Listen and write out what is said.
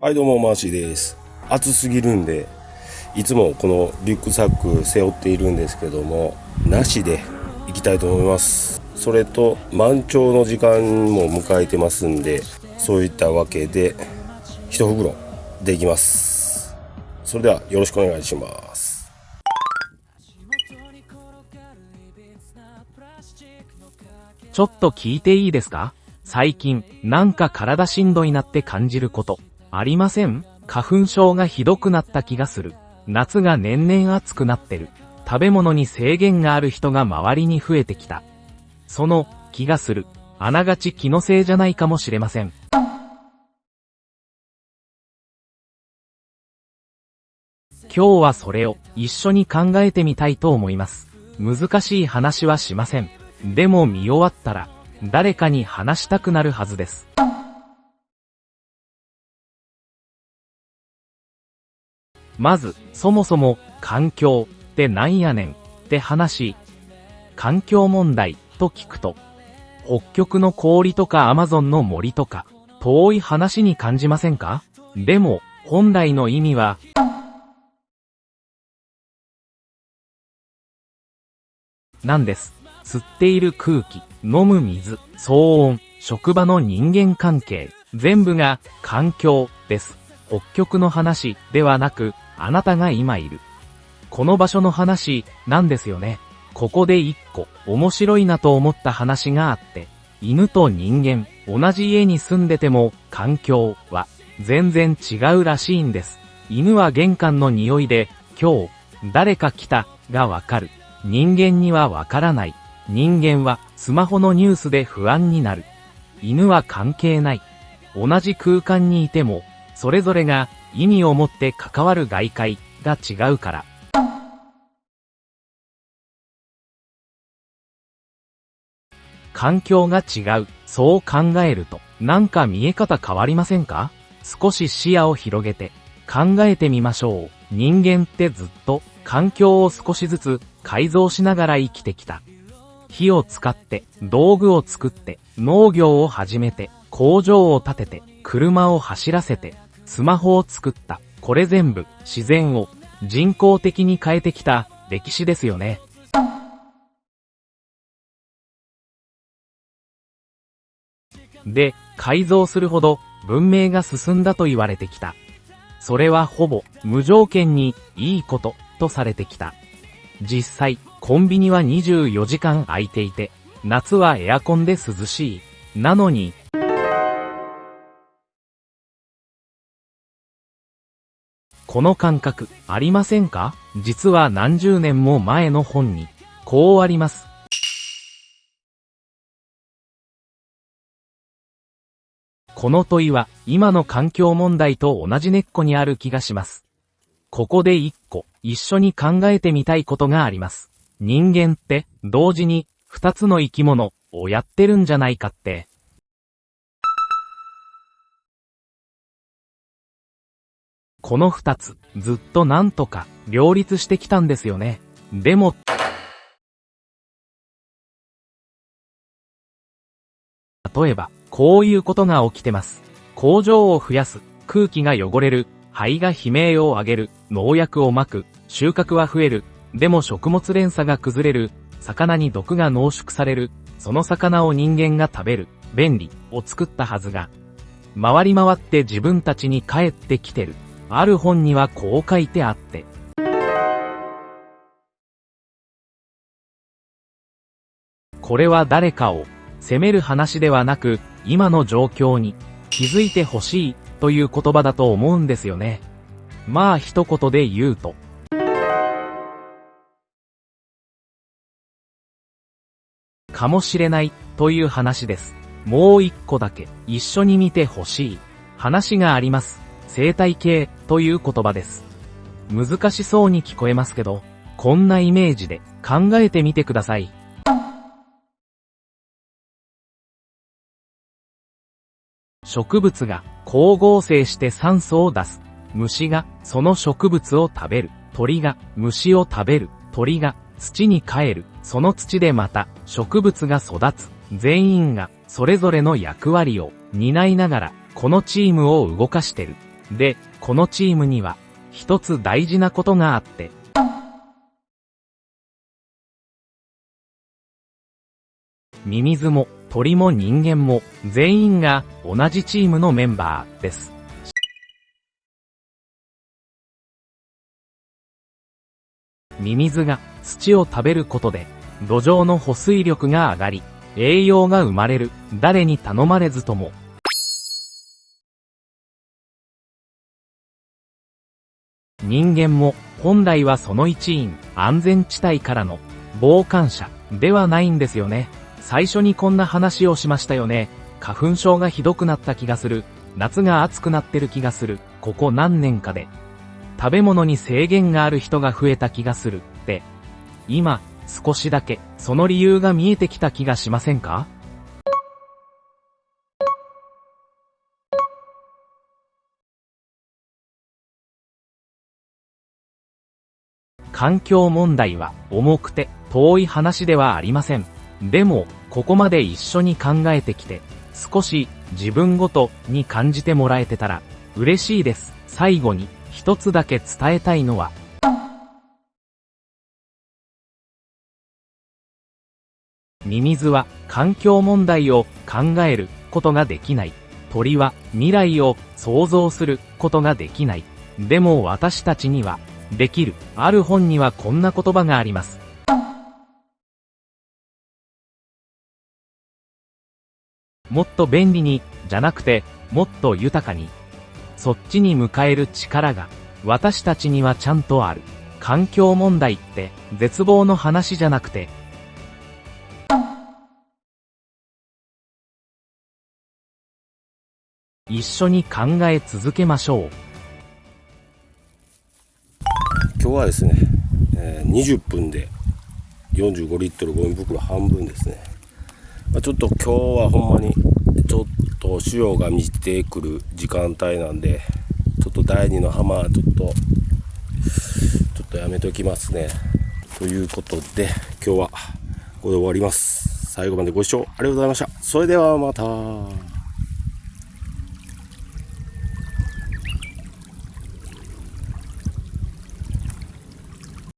はいどうも、マーシーです。暑すぎるんで、いつもこのリュックサック背負っているんですけども、なしで行きたいと思います。それと、満潮の時間も迎えてますんで、そういったわけで、一袋できます。それではよろしくお願いします。ちょっと聞いていいですか？最近、なんか体しんどいなって感じること、ありません？花粉症がひどくなった気がする。夏が年々暑くなってる。食べ物に制限がある人が周りに増えてきた。その、気がする。あながち気のせいじゃないかもしれません。今日はそれを一緒に考えてみたいと思います。難しい話はしません。でも見終わったら、誰かに話したくなるはずです。まず、そもそも、環境ってなんやねんって話。環境問題と聞くと、北極の氷とかアマゾンの森とか、遠い話に感じませんか？でも、本来の意味は、なんです。吸っている空気、飲む水、騒音、職場の人間関係、全部が環境です。北極の話ではなく、あなたが今いるこの場所の話なんですよね。ここで一個面白いなと思った話があって、犬と人間、同じ家に住んでても環境は全然違うらしいんです。犬は玄関の匂いで、今日誰か来たがわかる。人間にはわからない。人間はスマホのニュースで不安になる。犬は関係ない。同じ空間にいても、それぞれが意味を持って関わる外界が違うから。環境が違う。そう考えると、なんか見え方変わりませんか？少し視野を広げて考えてみましょう。人間ってずっと環境を少しずつ改造しながら生きてきた。火を使って、道具を作って、農業を始めて、工場を建てて、車を走らせて、スマホを作った。これ全部、自然を人工的に変えてきた歴史ですよね。で、改造するほど文明が進んだと言われてきた。それはほぼ無条件にいいこととされてきた。実際、コンビニは24時間空いていて、夏はエアコンで涼しい。なのに、この感覚ありませんか？実は何十年も前の本に、こうあります。この問いは、今の環境問題と同じ根っこにある気がします。ここで一個、一緒に考えてみたいことがあります。人間って、同時に、二つの生き物をやってるんじゃないかって。この二つ、ずっとなんとか、両立してきたんですよね。でも、例えば、こういうことが起きてます。工場を増やす、空気が汚れる、肺が悲鳴を上げる、農薬をまく、収穫は増える。でも食物連鎖が崩れる、魚に毒が濃縮される、その魚を人間が食べる、便利を作ったはずが、回り回って自分たちに帰ってきてる。ある本にはこう書いてあって、これは誰かを責める話ではなく、今の状況に気づいてほしいという言葉だと思うんですよね。まあ一言で言うと、かもしれないという話です。もう一個だけ一緒に見てほしい話があります。生態系という言葉です。難しそうに聞こえますけど、こんなイメージで考えてみてください。植物が光合成して酸素を出す。虫がその植物を食べる。鳥が虫を食べる。鳥が土に帰る。その土でまた植物が育つ。全員がそれぞれの役割を担いながらこのチームを動かしてる。で、このチームには、一つ大事なことがあって、ミミズも鳥も人間も全員が同じチームのメンバーです。ミミズが土を食べることで土壌の保水力が上がり栄養が生まれる。誰に頼まれずとも。人間も本来はその一員、安全地帯からの傍観者ではないんですよね。最初にこんな話をしましたよね。花粉症がひどくなった気がする。夏が暑くなってる気がする。ここ何年かで。食べ物に制限がある人が増えた気がする。って。今、少しだけ、その理由が見えてきた気がしませんか？環境問題は重くて遠い話ではありません。でも、ここまで一緒に考えてきて、少し自分ごとに感じてもらえてたら嬉しいです。最後に一つだけ伝えたいのは、ミミズは環境問題を考えることができない。鳥は未来を想像することができない。でも私たちにはできる。ある本にはこんな言葉があります。もっと便利に、じゃなくて、もっと豊かに。そっちに向かえる力が、私たちにはちゃんとある。環境問題って、絶望の話じゃなくて、一緒に考え続けましょう。今日はですね、20分で45リットルゴミ袋半分ですね。ちょっと今日はほんまにちょっと潮が満ちてくる時間帯なんで、ちょっと第2の浜はちょっとやめときますね。ということで今日はここで終わります。最後までご視聴ありがとうございました。それではまた。